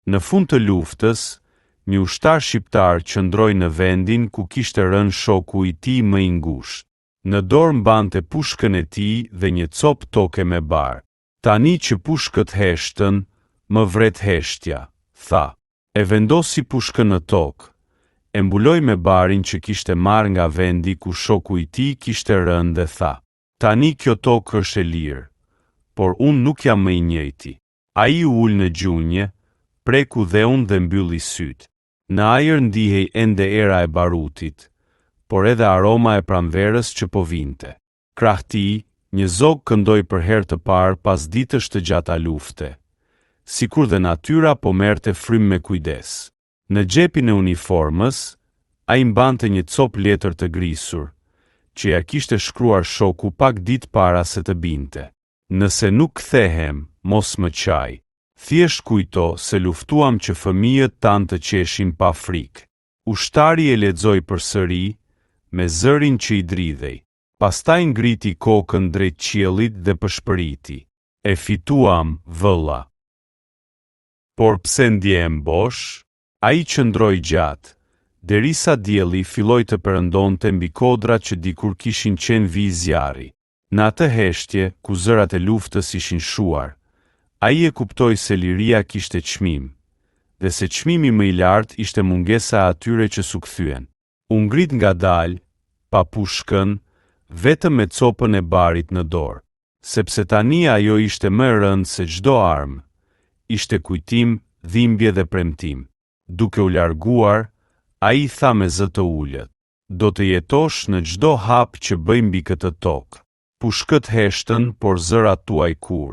Në fund të luftës, një ushtar shqiptar qëndroi në vendin ku kishte rënë shoku i tij më i ngushtë. Në dorë mbante pushkën e tij dhe një copë toke me bar. Tani që pushkët heshtën, më vret heshtja, tha. E vendosi pushkën në tokë, e mbuloi me barin që kishte marrë nga vendi ku shoku i tij kishte rënë dhe tha. Tani kjo tokë është e lirë, por unë nuk jam më i njëjti. Ai u ul në gjunjë, preku dhe unë dhe mbylli sytë. Në ajër ndihej ende era e barutit, por edhe aroma e pranverës që po vinte. Krah tij, një zog këndoi për herë të parë pas ditësh të gjata lufte, sikur dhe natyra po merrte frym me kujdes. Në xhepin e uniformës, ai mbante një copë letër të grisur, që ja kishte shkruar shoku pak ditë para se të binte. Nëse nuk kthehem, mos më qaj. Thjesht kujto se luftuam që fëmijët tanë të qeshin pa frikë. Ushtari e lexoi përsëri, me zërin që i dridhej. Pastaj ngriti kokën drejt qiellit dhe pëshpëriti. E fituam, vëlla. Por pse ndjehem bosh? Ai qëndroi gjatë, derisa dielli filloi të perëndonte mbi kodrat që dikur kishin qenë vi zjarri. Në atë heshtje, ku zërat e luftës ishin shuar, ai e kuptoi se liria kishte çmim, dhe se çmimi më i lartë ishte mungesa e atyre që sukthyen. U ngrit ngadalë, pa pushkën, vetëm me copën e barit në dorë, sepse tani ajo ishte më e rëndë se çdo armë, ishte kujtim, dhimbje dhe premtim. Duke u larguar, ai tha me zë të ulët: do të jetosh në çdo hap që bëj mbi këtë tokë. Pushkët heshtën, por zërat tuaj kur.